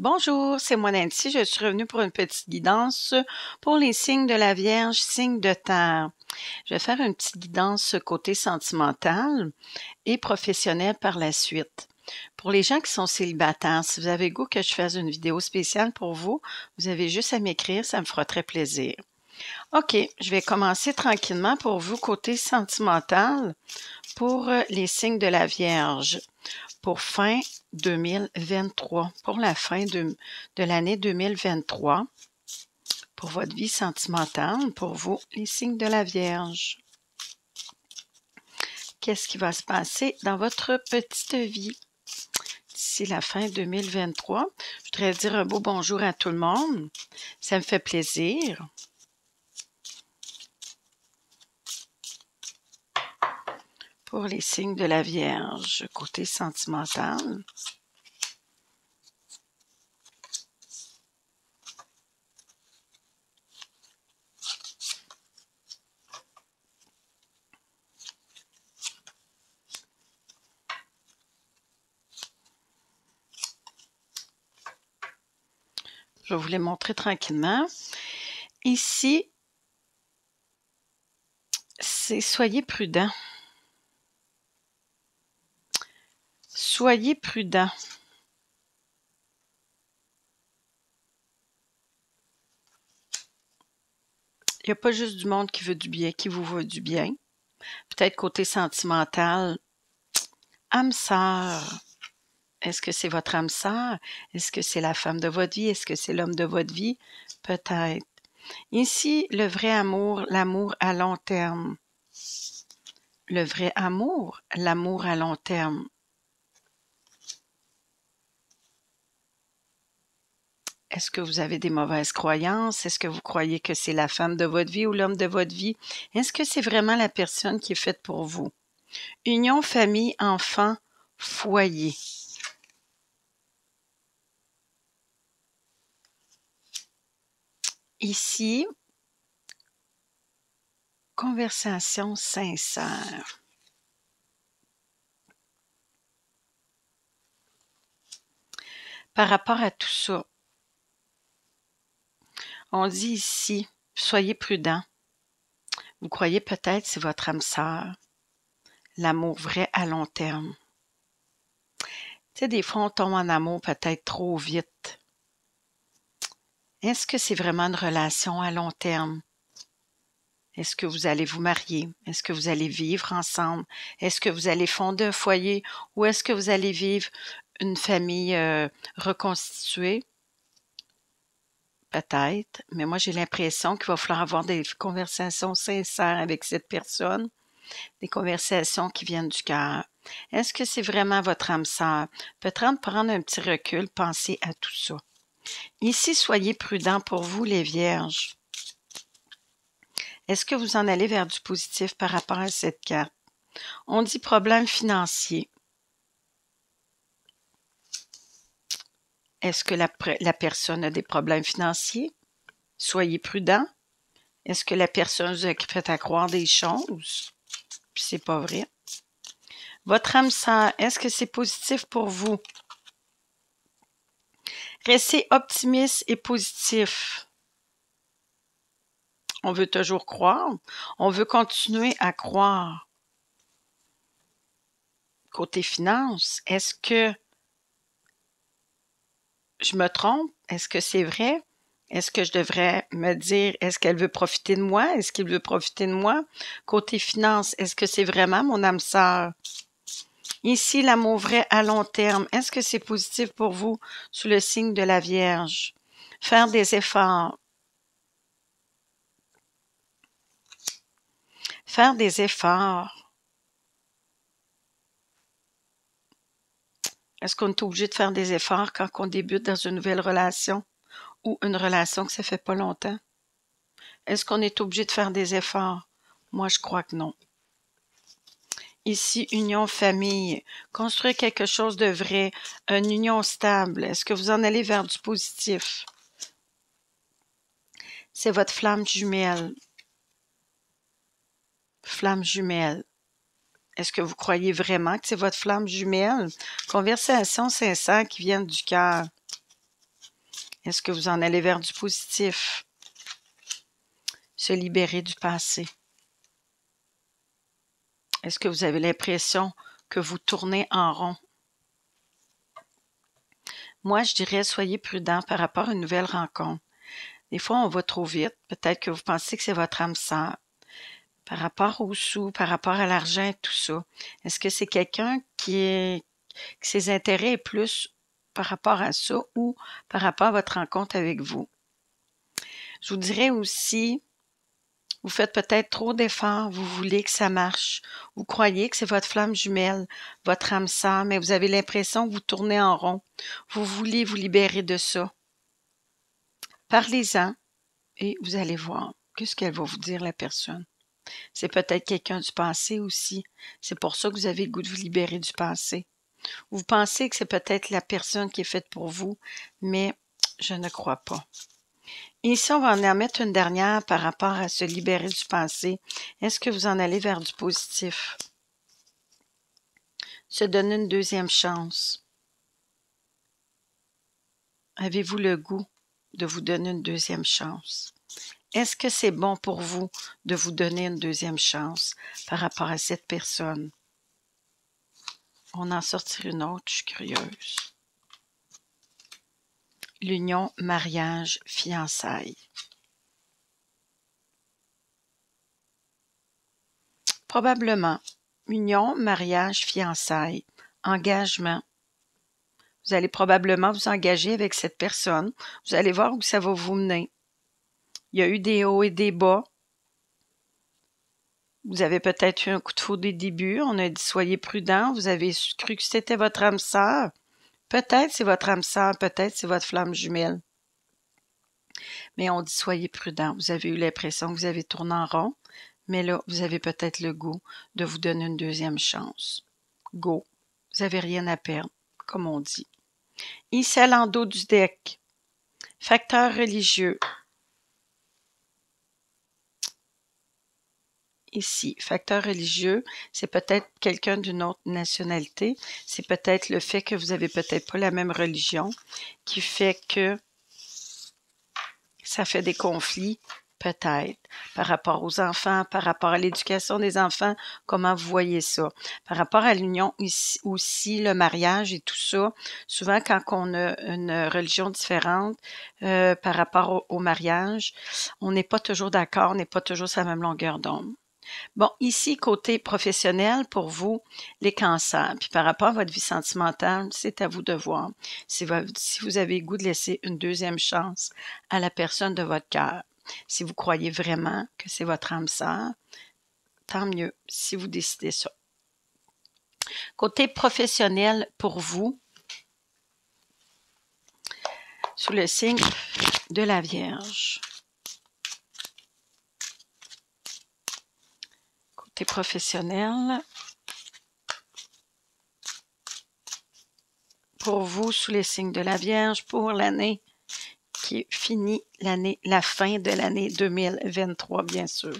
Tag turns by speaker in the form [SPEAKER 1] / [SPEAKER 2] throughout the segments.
[SPEAKER 1] Bonjour, c'est moi Nancy. Je suis revenue pour une petite guidance pour les signes de la Vierge, signes de terre. Je vais faire une petite guidance côté sentimental et professionnel par la suite. Pour les gens qui sont célibataires, si vous avez goût que je fasse une vidéo spéciale pour vous, vous avez juste à m'écrire, ça me fera très plaisir. OK, je vais commencer tranquillement pour vous côté sentimental pour les signes de la Vierge pour fin 2023, pour la fin de l'année 2023, pour votre vie sentimentale, pour vous, les signes de la Vierge. Qu'est-ce qui va se passer dans votre petite vie d'ici la fin 2023? Je voudrais dire un beau bonjour à tout le monde. Ça me fait plaisir. Pour les signes de la Vierge, côté sentimental. Je vais vous les montrer tranquillement. Ici, c'est soyez prudent. Soyez prudent. Il n'y a pas juste du monde qui veut du bien, qui vous veut du bien. Peut-être côté sentimental. Âme sœur. Est-ce que c'est votre âme sœur? Est-ce que c'est la femme de votre vie? Est-ce que c'est l'homme de votre vie? Peut-être. Ici, le vrai amour, l'amour à long terme. Le vrai amour, l'amour à long terme. Est-ce que vous avez des mauvaises croyances? Est-ce que vous croyez que c'est la femme de votre vie ou l'homme de votre vie? Est-ce que c'est vraiment la personne qui est faite pour vous? Union, famille, enfant, foyer. Ici, conversation sincère. Par rapport à tout ça, on dit ici, soyez prudent. Vous croyez peut-être c'est votre âme sœur, l'amour vrai à long terme. Tu sais, des fois, on tombe en amour peut-être trop vite. Est-ce que c'est vraiment une relation à long terme? Est-ce que vous allez vous marier? Est-ce que vous allez vivre ensemble? Est-ce que vous allez fonder un foyer? Ou est-ce que vous allez vivre une famille reconstituée? Peut-être, mais moi j'ai l'impression qu'il va falloir avoir des conversations sincères avec cette personne, des conversations qui viennent du cœur. Est-ce que c'est vraiment votre âme sœur? Peut-être prendre un petit recul, penser à tout ça. Ici, soyez prudents pour vous les vierges. Est-ce que vous en allez vers du positif par rapport à cette carte? On dit problème financier. Est-ce que la personne a des problèmes financiers? Soyez prudents. Est-ce que la personne vous a fait à croire des choses? Puis c'est pas vrai. Votre âme sœur, est-ce que c'est positif pour vous? Restez optimiste et positif. On veut toujours croire. On veut continuer à croire. Côté finance, est-ce que je me trompe? Est-ce que c'est vrai? Est-ce que je devrais me dire, est-ce qu'elle veut profiter de moi? Est-ce qu'il veut profiter de moi? Côté finance, est-ce que c'est vraiment mon âme sœur? Ici, l'amour vrai à long terme, est-ce que c'est positif pour vous sous le signe de la Vierge? Faire des efforts. Faire des efforts. Est-ce qu'on est obligé de faire des efforts quand on débute dans une nouvelle relation ou une relation que ça fait pas longtemps? Est-ce qu'on est obligé de faire des efforts? Moi, je crois que non. Ici, union famille, construire quelque chose de vrai, une union stable. Est-ce que vous en allez vers du positif? C'est votre flamme jumelle. Flamme jumelle. Est-ce que vous croyez vraiment que c'est votre flamme jumelle? Conversation sincère qui vient du cœur. Est-ce que vous en allez vers du positif? Se libérer du passé. Est-ce que vous avez l'impression que vous tournez en rond? Moi, je dirais, soyez prudent par rapport à une nouvelle rencontre. Des fois, on va trop vite. Peut-être que vous pensez que c'est votre âme sœur. Par rapport aux sous, par rapport à l'argent et tout ça. Est-ce que c'est quelqu'un que ses intérêts est plus par rapport à ça ou par rapport à votre rencontre avec vous? Je vous dirais aussi, vous faites peut-être trop d'efforts, vous voulez que ça marche. Vous croyez que c'est votre flamme jumelle, votre âme sœur, mais vous avez l'impression que vous tournez en rond. Vous voulez vous libérer de ça. Parlez-en et vous allez voir qu'est-ce qu'elle va vous dire, la personne. C'est peut-être quelqu'un du passé aussi. C'est pour ça que vous avez le goût de vous libérer du passé. Vous pensez que c'est peut-être la personne qui est faite pour vous, mais je ne crois pas. Ici, on va en mettre une dernière par rapport à se libérer du passé. Est-ce que vous en allez vers du positif? Se donner une deuxième chance. Avez-vous le goût de vous donner une deuxième chance? Est-ce que c'est bon pour vous de vous donner une deuxième chance par rapport à cette personne? On en sortir une autre, je suis curieuse. L'union, mariage, fiançailles. Probablement. Union, mariage, fiançailles, engagement. Vous allez probablement vous engager avec cette personne. Vous allez voir où ça va vous mener. Il y a eu des hauts et des bas. Vous avez peut-être eu un coup de foudre des débuts. On a dit soyez prudent. Vous avez cru que c'était votre âme sœur. Peut-être c'est votre âme sœur, peut-être c'est votre flamme jumelle. Mais on dit soyez prudent. Vous avez eu l'impression que vous avez tourné en rond. Mais là, vous avez peut-être le goût de vous donner une deuxième chance. Go. Vous n'avez rien à perdre, comme on dit. Ici, à l'endos du deck. Facteur religieux. Ici, facteur religieux, c'est peut-être quelqu'un d'une autre nationalité. C'est peut-être le fait que vous n'avez peut-être pas la même religion qui fait que ça fait des conflits, peut-être, par rapport aux enfants, par rapport à l'éducation des enfants, comment vous voyez ça? Par rapport à l'union aussi, le mariage et tout ça, souvent quand on a une religion différente par rapport au mariage, on n'est pas toujours d'accord, on n'est pas toujours sur la même longueur d'onde. Bon, ici, côté professionnel, pour vous, les cancers. Puis par rapport à votre vie sentimentale, c'est à vous de voir si vous avez le goût de laisser une deuxième chance à la personne de votre cœur. Si vous croyez vraiment que c'est votre âme sœur, tant mieux si vous décidez ça. Côté professionnel, pour vous, sous le signe de la Vierge. Côté professionnel, pour vous, sous les signes de la Vierge, pour l'année qui finit la fin de l'année 2023, bien sûr.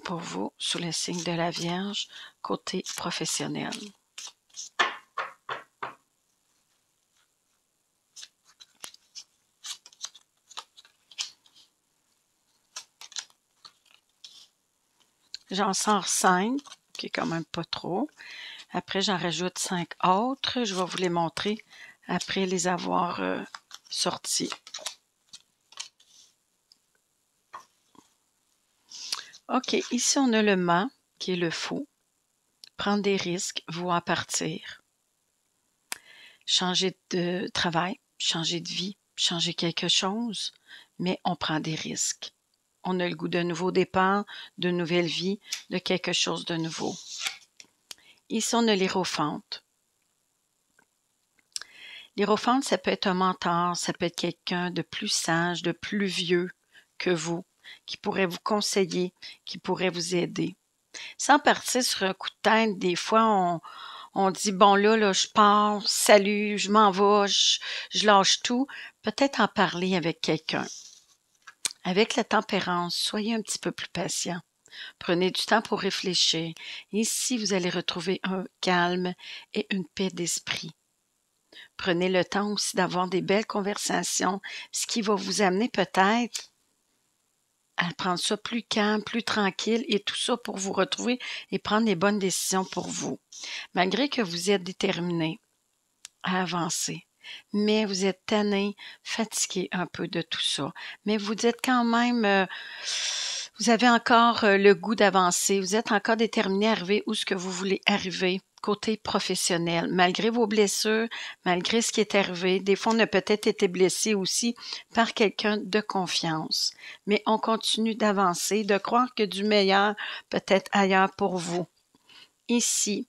[SPEAKER 1] Pour vous, sous le signe de la Vierge, côté professionnel. J'en sors 5, qui est quand même pas trop. Après, j'en rajoute 5 autres. Je vais vous les montrer après les avoir sortis. OK, ici, on a le mât, qui est le faux. Prendre des risques, vouloir partir. Changer de travail, changer de vie, changer quelque chose, mais on prend des risques. On a le goût d'un nouveau départ, de nouvelle vie, de quelque chose de nouveau. Ici, on a l'Hiérophante. L'Hiérophante, ça peut être un mentor, ça peut être quelqu'un de plus sage, de plus vieux que vous, qui pourrait vous conseiller, qui pourrait vous aider. Sans partir sur un coup de tête, des fois, on dit, bon là, je pars, salut, je m'en vais, je lâche tout. Peut-être en parler avec quelqu'un. Avec la tempérance, soyez un petit peu plus patient. Prenez du temps pour réfléchir. Ici, vous allez retrouver un calme et une paix d'esprit. Prenez le temps aussi d'avoir des belles conversations, ce qui va vous amener peut-être à prendre ça plus calme, plus tranquille et tout ça pour vous retrouver et prendre les bonnes décisions pour vous. Malgré que vous êtes déterminé à avancer, mais vous êtes tanné, fatigué un peu de tout ça, mais vous êtes quand même, vous avez encore le goût d'avancer, vous êtes encore déterminé à arriver où ce que vous voulez arriver côté professionnel, malgré vos blessures, malgré ce qui est arrivé. Des fois, on a peut-être été blessé aussi par quelqu'un de confiance, mais on continue d'avancer, de croire que du meilleur peut être ailleurs pour vous. Ici,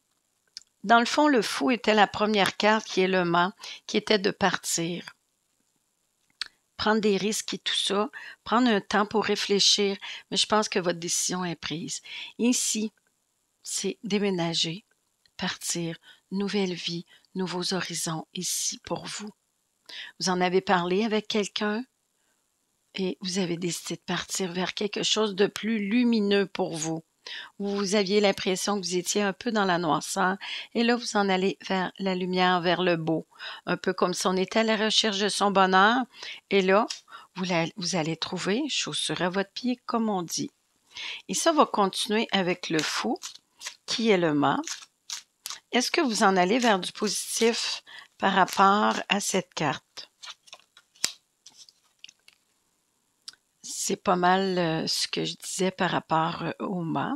[SPEAKER 1] dans le fond, le fou était la première carte qui est le mât, qui était de partir. Prendre des risques et tout ça, prendre un temps pour réfléchir, mais je pense que votre décision est prise. Ici, c'est déménager, partir, nouvelle vie, nouveaux horizons ici pour vous. Vous en avez parlé avec quelqu'un et vous avez décidé de partir vers quelque chose de plus lumineux pour vous. Vous aviez l'impression que vous étiez un peu dans la noirceur et là, vous en allez vers la lumière, vers le beau. Un peu comme si on était à la recherche de son bonheur et là, vous allez trouver chaussure à votre pied, comme on dit. Et ça va continuer avec le fou, qui est le mât. Est-ce que vous en allez vers du positif par rapport à cette carte? C'est pas mal ce que je disais par rapport au mât.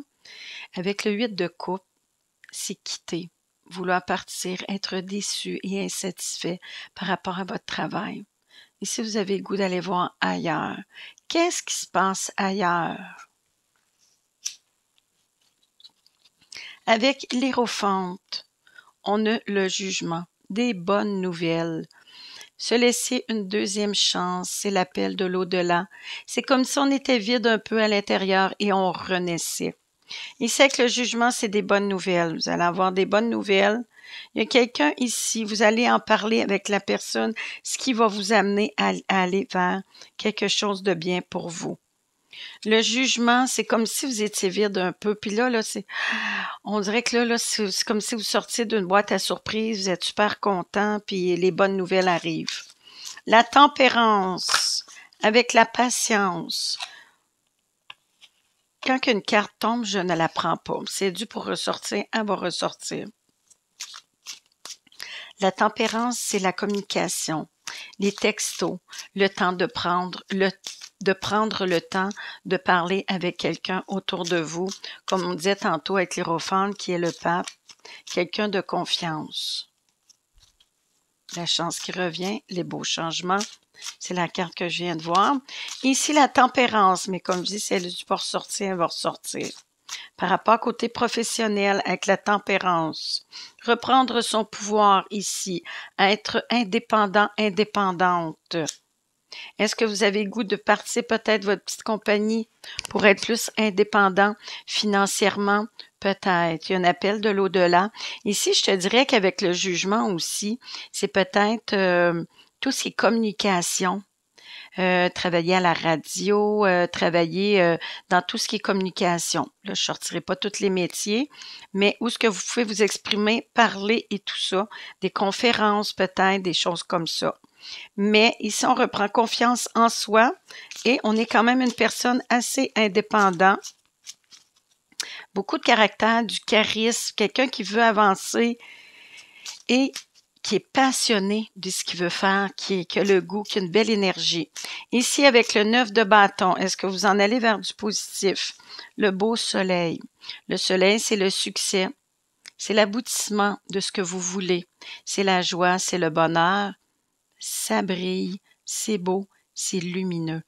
[SPEAKER 1] Avec le 8 de coupe, c'est quitter, vouloir partir, être déçu et insatisfait par rapport à votre travail. Et si vous avez le goût d'aller voir ailleurs, qu'est-ce qui se passe ailleurs? Avec l'Hiérophante, on a le jugement, des bonnes nouvelles. Se laisser une deuxième chance, c'est l'appel de l'au-delà. C'est comme si on était vide un peu à l'intérieur et on renaissait. Il sait que le jugement, c'est des bonnes nouvelles. Vous allez avoir des bonnes nouvelles. Il y a quelqu'un ici, vous allez en parler avec la personne, ce qui va vous amener à aller vers quelque chose de bien pour vous. Le jugement, c'est comme si vous étiez vide un peu. Puis là, on dirait que là, c'est comme si vous sortiez d'une boîte à surprise, vous êtes super content, puis les bonnes nouvelles arrivent. La tempérance, avec la patience. Quand une carte tombe, je ne la prends pas. C'est dû pour ressortir, elle va ressortir. La tempérance, c'est la communication, les textos, le temps de prendre le temps de parler avec quelqu'un autour de vous, comme on disait tantôt avec l'Hiérophante qui est le pape, quelqu'un de confiance. La chance qui revient, les beaux changements, c'est la carte que je viens de voir. Ici, la tempérance, mais comme je dis, si elle est due pour ressortir, elle va ressortir. Par rapport au côté professionnel avec la tempérance, reprendre son pouvoir ici, être indépendant, indépendante. Est-ce que vous avez le goût de partir peut-être de votre petite compagnie pour être plus indépendant financièrement? Peut-être. Il y a un appel de l'au-delà. Ici, je te dirais qu'avec le jugement aussi, c'est peut-être tout ce qui est communication. Travailler à la radio, travailler dans tout ce qui est communication. Là, je ne sortirai pas tous les métiers, mais où est-ce que vous pouvez vous exprimer, parler et tout ça, des conférences peut-être, des choses comme ça. Mais ici, on reprend confiance en soi et on est quand même une personne assez indépendante. Beaucoup de caractère, du charisme, quelqu'un qui veut avancer et qui est passionné de ce qu'il veut faire, qui a le goût, qui a une belle énergie. Ici, avec le 9 de bâton, est-ce que vous en allez vers du positif? Le beau soleil. Le soleil, c'est le succès. C'est l'aboutissement de ce que vous voulez. C'est la joie, c'est le bonheur. Ça brille, c'est beau, c'est lumineux.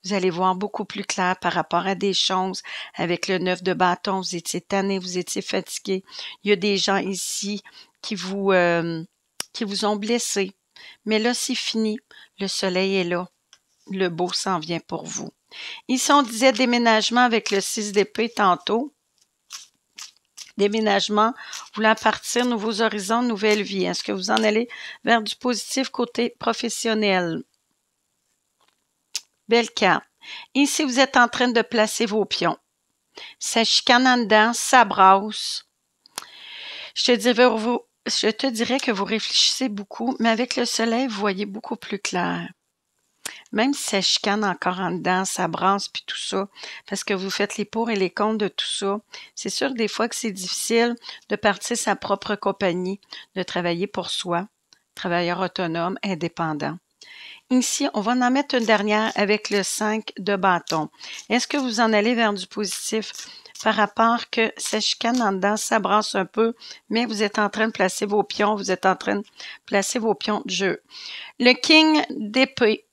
[SPEAKER 1] Vous allez voir beaucoup plus clair par rapport à des choses. Avec le 9 de bâton, vous étiez tanné, vous étiez fatigué. Il y a des gens ici qui vous ont blessé. Mais là, c'est fini. Le soleil est là. Le beau s'en vient pour vous. Ici, on disait déménagement avec le 6 d'épée tantôt. Déménagement, voulant partir, nouveaux horizons, nouvelle vie. Est-ce que vous en allez vers du positif côté professionnel? Belle carte. Ici, vous êtes en train de placer vos pions. Ça chicane en dedans, ça brasse. Je te dirais Je te dirais que vous réfléchissez beaucoup, mais avec le soleil, vous voyez beaucoup plus clair. Même si ça chicane encore en dedans, ça brasse puis tout ça, parce que vous faites les pour et les contre de tout ça, c'est sûr que des fois que c'est difficile de partir sa propre compagnie, de travailler pour soi, travailleur autonome, indépendant. Ici, on va en mettre une dernière avec le 5 de bâton. Est-ce que vous en allez vers du positif par rapport que ça chicane en dedans, ça brasse un peu, mais vous êtes en train de placer vos pions, vous êtes en train de placer vos pions de jeu. Le king d'épée.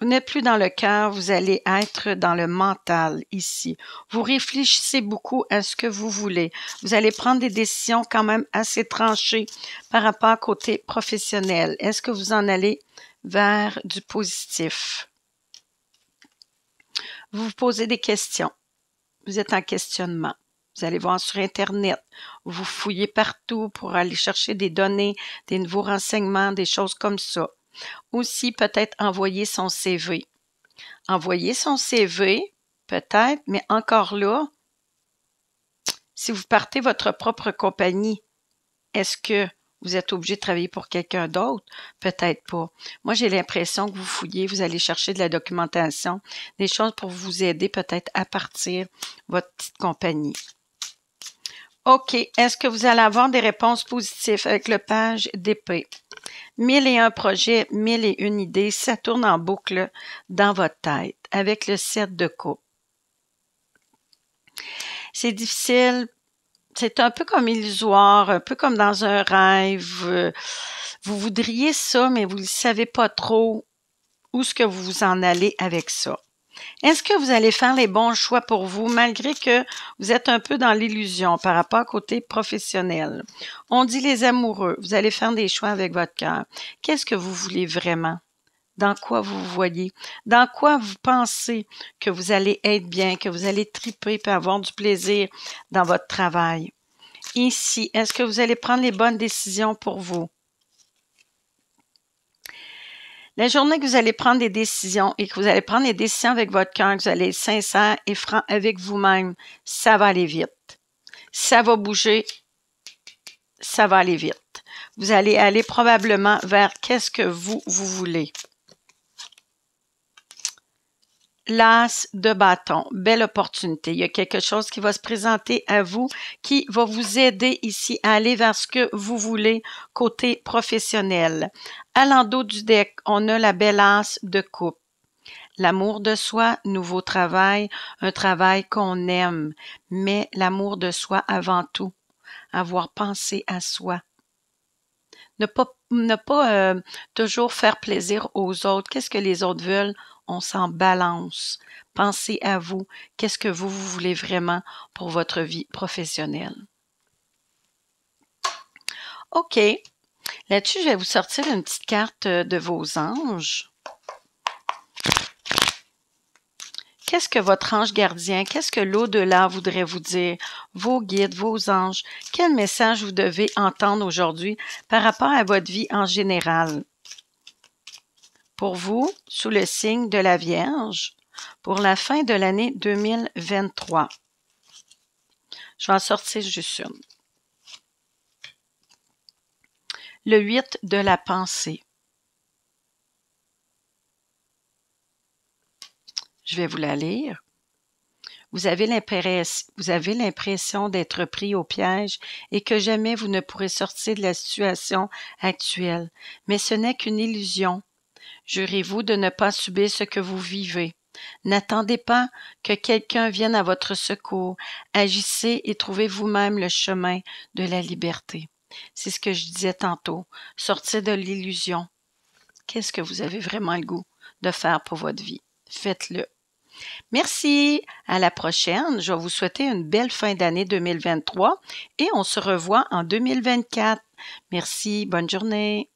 [SPEAKER 1] Vous n'êtes plus dans le cœur, vous allez être dans le mental ici. Vous réfléchissez beaucoup à ce que vous voulez. Vous allez prendre des décisions quand même assez tranchées par rapport au côté professionnel. Est-ce que vous en allez vers du positif? Vous vous posez des questions. Vous êtes en questionnement. Vous allez voir sur Internet. Vous fouillez partout pour aller chercher des données, des nouveaux renseignements, des choses comme ça. Aussi, peut-être envoyer son CV. Envoyer son CV, peut-être, mais encore là, si vous partez votre propre compagnie, est-ce que vous êtes obligé de travailler pour quelqu'un d'autre? Peut-être pas. Moi, j'ai l'impression que vous fouillez, vous allez chercher de la documentation, des choses pour vous aider peut-être à partir votre petite compagnie. OK. Est-ce que vous allez avoir des réponses positives avec le page d'épée? 1001 projets, 1001 idées, ça tourne en boucle dans votre tête avec le 7 de coupe. C'est difficile, c'est un peu comme illusoire, un peu comme dans un rêve. Vous voudriez ça, mais vous ne savez pas trop où est-ce que vous en allez avec ça. Est-ce que vous allez faire les bons choix pour vous, malgré que vous êtes un peu dans l'illusion par rapport au côté professionnel? On dit les amoureux, vous allez faire des choix avec votre cœur. Qu'est-ce que vous voulez vraiment? Dans quoi vous voyez? Dans quoi vous pensez que vous allez être bien, que vous allez triper et avoir du plaisir dans votre travail? Ici, est-ce que vous allez prendre les bonnes décisions pour vous? La journée que vous allez prendre des décisions et que vous allez prendre les décisions avec votre cœur, que vous allez être sincère et franc avec vous-même, ça va aller vite. Ça va bouger, ça va aller vite. Vous allez aller probablement vers qu'est-ce que vous voulez. L'as de bâton, belle opportunité. Il y a quelque chose qui va se présenter à vous qui va vous aider ici à aller vers ce que vous voulez côté professionnel. À l'endos du deck, on a la belle as de coupe. L'amour de soi, nouveau travail, un travail qu'on aime, mais l'amour de soi avant tout. Avoir pensé à soi. Ne pas toujours faire plaisir aux autres. Qu'est-ce que les autres veulent? On s'en balance. Pensez à vous. Qu'est-ce que vous voulez vraiment pour votre vie professionnelle? OK. Là-dessus, je vais vous sortir une petite carte de vos anges. Qu'est-ce que votre ange gardien, qu'est-ce que l'au-delà voudrait vous dire? Vos guides, vos anges, quel message vous devez entendre aujourd'hui par rapport à votre vie en général? Pour vous, sous le signe de la Vierge, pour la fin de l'année 2023. Je vais en sortir juste une. Le 8 de la pensée. Je vais vous la lire. Vous avez l'impression d'être pris au piège et que jamais vous ne pourrez sortir de la situation actuelle. Mais ce n'est qu'une illusion. Jurez-vous de ne pas subir ce que vous vivez. N'attendez pas que quelqu'un vienne à votre secours. Agissez et trouvez vous-même le chemin de la liberté. C'est ce que je disais tantôt. Sortir de l'illusion. Qu'est-ce que vous avez vraiment le goût de faire pour votre vie? Faites-le. Merci, à la prochaine. Je vais vous souhaiter une belle fin d'année 2023 et on se revoit en 2024. Merci, bonne journée.